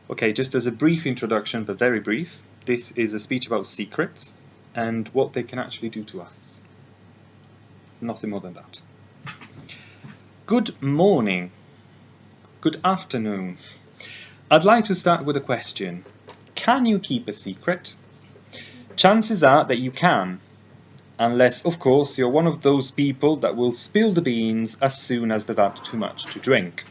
Okay, just as a brief introduction, but very brief, this is a speech about secrets and what they can actually do to us. Nothing more than that. Good morning. Good afternoon. I'd like to start with a question. Can you keep a secret? Chances are that you can, unless, of course, you're one of those people that will spill the beans as soon as they've had too much to drink.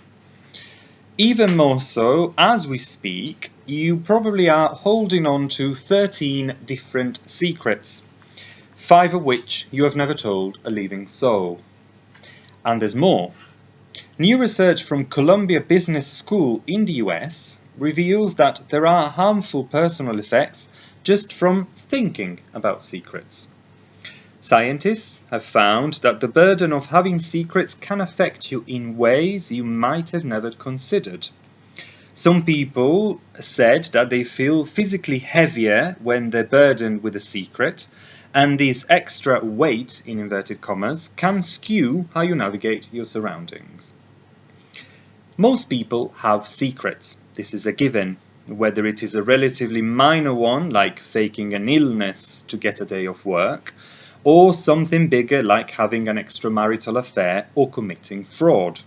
Even more so, as we speak, you probably are holding on to 13 different secrets, 5 of which you have never told a living soul. And there's more. New research from Columbia Business School in the US reveals that there are harmful personal effects just from thinking about secrets. Scientists have found that the burden of having secrets can affect you in ways you might have never considered. Some people said that they feel physically heavier when they're burdened with a secret, and this extra weight, in inverted commas, can skew how you navigate your surroundings. Most people have secrets. This is a given, whether it is a relatively minor one, like faking an illness to get a day off work, or something bigger like having an extramarital affair or committing fraud.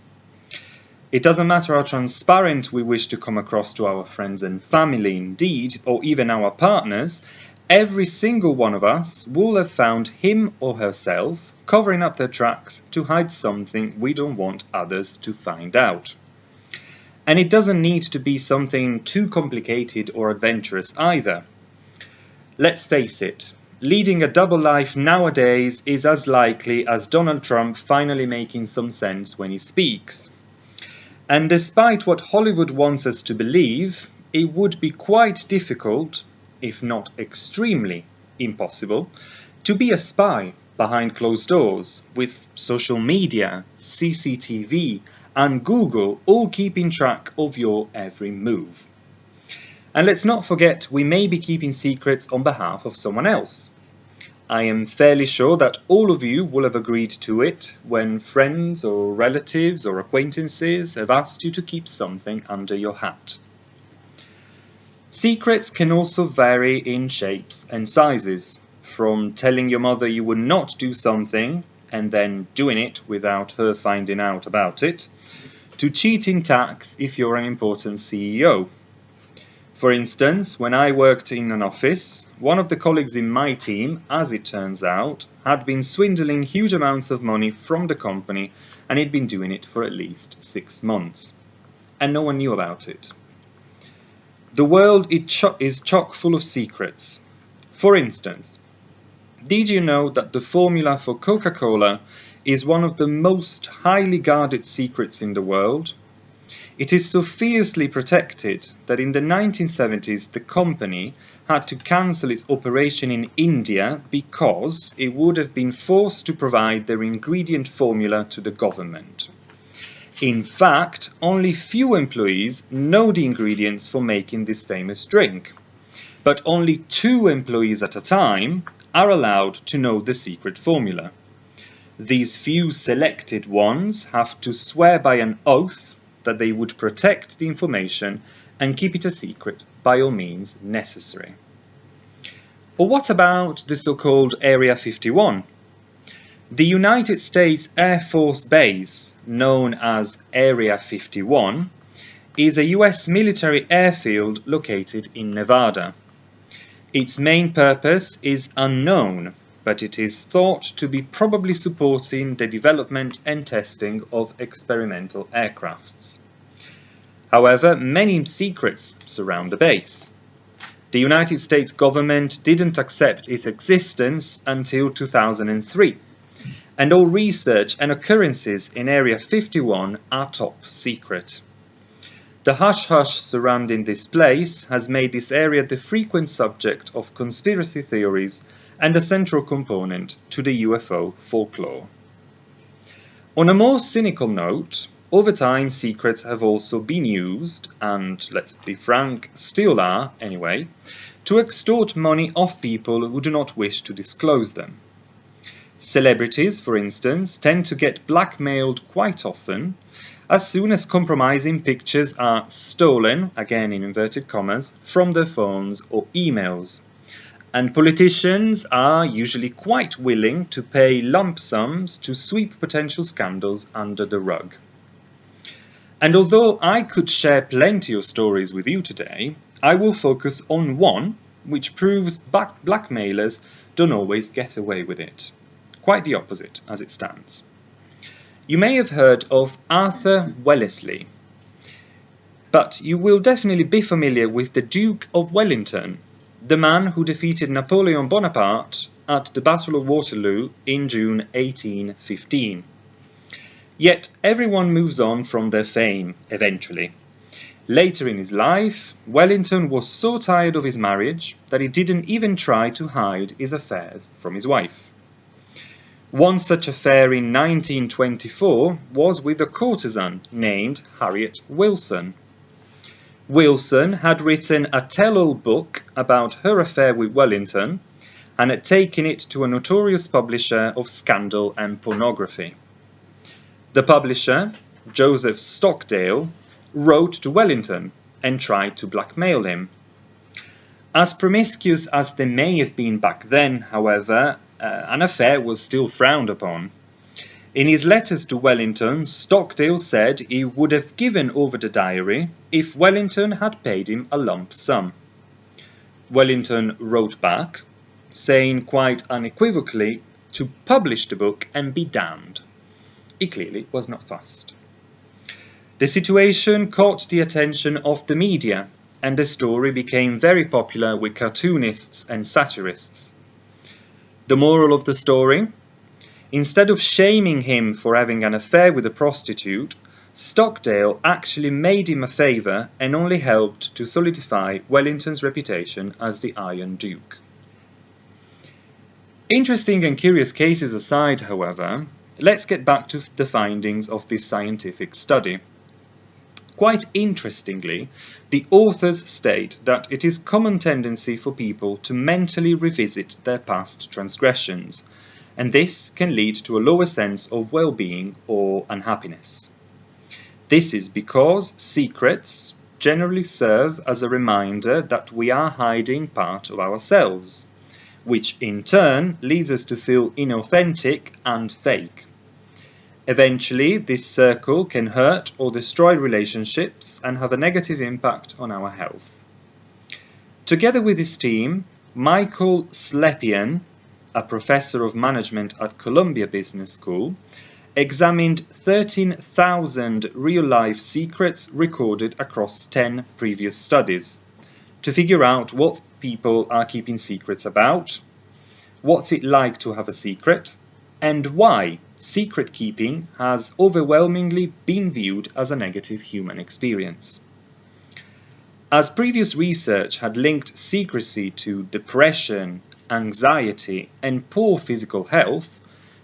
It doesn't matter how transparent we wish to come across to our friends and family, indeed, or even our partners, every single one of us will have found him or herself covering up their tracks to hide something we don't want others to find out. And it doesn't need to be something too complicated or adventurous either. Let's face it. Leading a double life nowadays is as likely as Donald Trump finally making some sense when he speaks. And despite what Hollywood wants us to believe, it would be quite difficult, if not extremely impossible, to be a spy behind closed doors, with social media, CCTV, and Google all keeping track of your every move. And let's not forget, we may be keeping secrets on behalf of someone else. I am fairly sure that all of you will have agreed to it when friends or relatives or acquaintances have asked you to keep something under your hat. Secrets can also vary in shapes and sizes, from telling your mother you would not do something and then doing it without her finding out about it, to cheating tax if you're an important CEO. For instance, when I worked in an office, one of the colleagues in my team, as it turns out, had been swindling huge amounts of money from the company, and he'd been doing it for at least 6 months. And no one knew about it. The world is chock full of secrets. For instance, did you know that the formula for Coca-Cola is one of the most highly guarded secrets in the world? It is so fiercely protected that in the 1970s the company had to cancel its operation in India because it would have been forced to provide their ingredient formula to the government. In fact, only few employees know the ingredients for making this famous drink, but only 2 employees at a time are allowed to know the secret formula. These few selected ones have to swear by an oath that they would protect the information and keep it a secret by all means necessary. Or what about the so-called Area 51? The United States Air Force Base, known as Area 51, is a US military airfield located in Nevada. Its main purpose is unknown, but it is thought to be probably supporting the development and testing of experimental aircrafts. However, many secrets surround the base. The United States government didn't accept its existence until 2003, and all research and occurrences in Area 51 are top secret. The hush-hush surrounding this place has made this area the frequent subject of conspiracy theories and a central component to the UFO folklore. On a more cynical note, over time secrets have also been used, and let's be frank, still are anyway, to extort money off people who do not wish to disclose them. Celebrities, for instance, tend to get blackmailed quite often as soon as compromising pictures are stolen, again in inverted commas, from their phones or emails. And politicians are usually quite willing to pay lump sums to sweep potential scandals under the rug. And although I could share plenty of stories with you today, I will focus on one which proves blackmailers don't always get away with it. Quite the opposite as it stands. You may have heard of Arthur Wellesley, but you will definitely be familiar with the Duke of Wellington, the man who defeated Napoleon Bonaparte at the Battle of Waterloo in June 1815. Yet everyone moves on from their fame eventually. Later in his life, Wellington was so tired of his marriage that he didn't even try to hide his affairs from his wife. One such affair in 1924 was with a courtesan named Harriet Wilson. Wilson had written a tell-all book about her affair with Wellington and had taken it to a notorious publisher of scandal and pornography. The publisher, Joseph Stockdale, wrote to Wellington and tried to blackmail him. As promiscuous as they may have been back then, however, an affair was still frowned upon. In his letters to Wellington, Stockdale said he would have given over the diary if Wellington had paid him a lump sum. Wellington wrote back, saying quite unequivocally to publish the book and be damned. He clearly was not fussed. The situation caught the attention of the media, and the story became very popular with cartoonists and satirists. The moral of the story? Instead of shaming him for having an affair with a prostitute, Stockdale actually made him a favour and only helped to solidify Wellington's reputation as the Iron Duke. Interesting and curious cases aside, however, let's get back to the findings of this scientific study. Quite interestingly, the authors state that it is a common tendency for people to mentally revisit their past transgressions, and this can lead to a lower sense of well-being or unhappiness. This is because secrets generally serve as a reminder that we are hiding part of ourselves, which in turn leads us to feel inauthentic and fake. Eventually, this circle can hurt or destroy relationships and have a negative impact on our health. Together with his team, Michael Slepian, a professor of management at Columbia Business School, examined 13,000 real-life secrets recorded across 10 previous studies to figure out what people are keeping secrets about, what's it like to have a secret, and why secret keeping has overwhelmingly been viewed as a negative human experience. As previous research had linked secrecy to depression, anxiety, and poor physical health,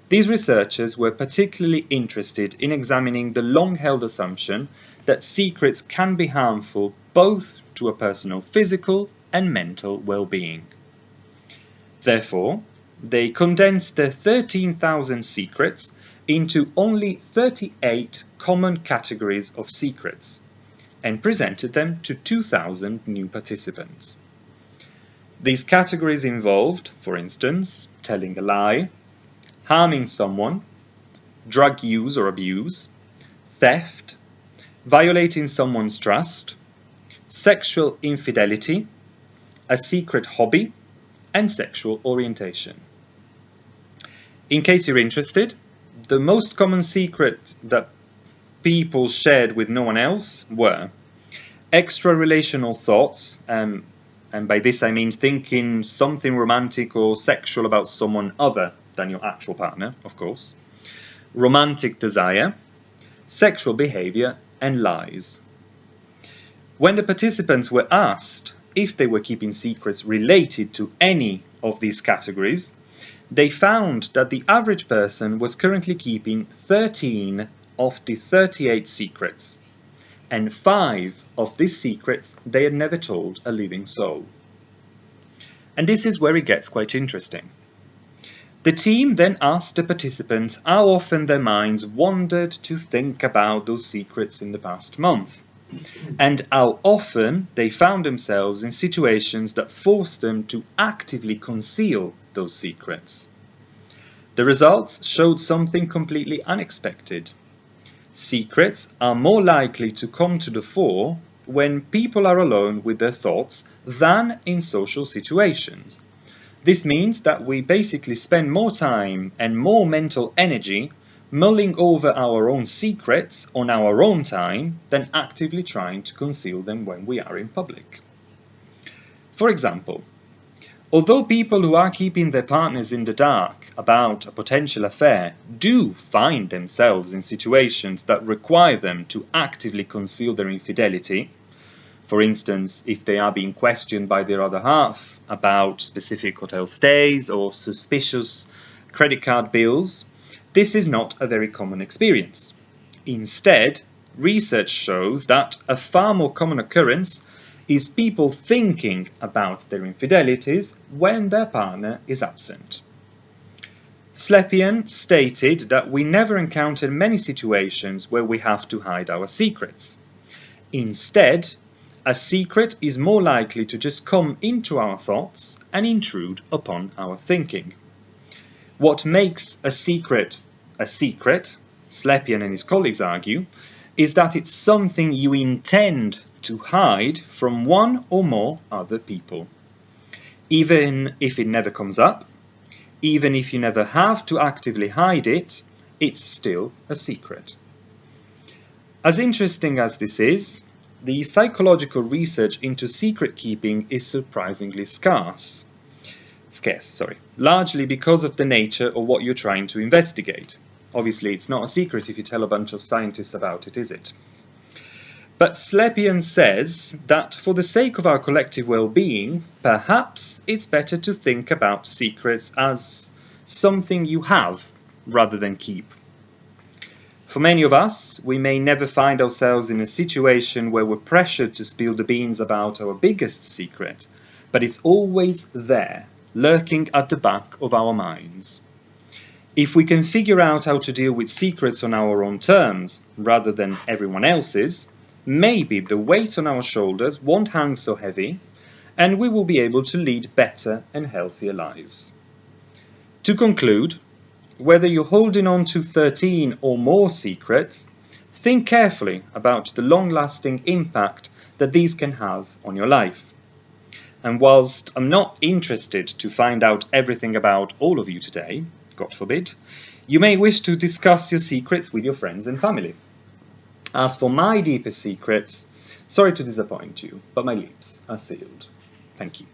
these researchers were particularly interested in examining the long-held assumption that secrets can be harmful both to a person's physical and mental well-being. Therefore, they condensed the 13,000 secrets into only 38 common categories of secrets and presented them to 2,000 new participants. These categories involved, for instance, telling a lie, harming someone, drug use or abuse, theft, violating someone's trust, sexual infidelity, a secret hobby, and sexual orientation. In case you're interested, the most common secret that people shared with no one else were extra-relational thoughts, and by this I mean thinking something romantic or sexual about someone other than your actual partner, of course, romantic desire, sexual behavior, and lies. When the participants were asked if they were keeping secrets related to any of these categories, they found that the average person was currently keeping 13 of the 38 secrets, and 5 of these secrets they had never told a living soul. And this is where it gets quite interesting. The team then asked the participants how often their minds wandered to think about those secrets in the past month, and how often they found themselves in situations that forced them to actively conceal those secrets. The results showed something completely unexpected. Secrets are more likely to come to the fore when people are alone with their thoughts than in social situations. This means that we basically spend more time and more mental energy mulling over our own secrets on our own time than actively trying to conceal them when we are in public. For example, although people who are keeping their partners in the dark about a potential affair do find themselves in situations that require them to actively conceal their infidelity, for instance, if they are being questioned by their other half about specific hotel stays or suspicious credit card bills, this is not a very common experience. Instead, research shows that a far more common occurrence is people thinking about their infidelities when their partner is absent. Slepian stated that we never encounter many situations where we have to hide our secrets. Instead, a secret is more likely to just come into our thoughts and intrude upon our thinking. What makes a secret, Slepian and his colleagues argue, is that it's something you intend to hide from one or more other people. Even if it never comes up, even if you never have to actively hide it, it's still a secret. As interesting as this is, the psychological research into secret keeping is surprisingly scarce, largely because of the nature of what you're trying to investigate. Obviously, it's not a secret if you tell a bunch of scientists about it, is it? But Slepian says that for the sake of our collective well-being, perhaps it's better to think about secrets as something you have rather than keep. For many of us, we may never find ourselves in a situation where we're pressured to spill the beans about our biggest secret, but it's always there, lurking at the back of our minds. If we can figure out how to deal with secrets on our own terms, rather than everyone else's, maybe the weight on our shoulders won't hang so heavy, and we will be able to lead better and healthier lives. To conclude, whether you're holding on to 13 or more secrets, think carefully about the long-lasting impact that these can have on your life. And whilst I'm not interested to find out everything about all of you today, God forbid, you may wish to discuss your secrets with your friends and family. As for my deepest secrets, sorry to disappoint you, but my lips are sealed. Thank you.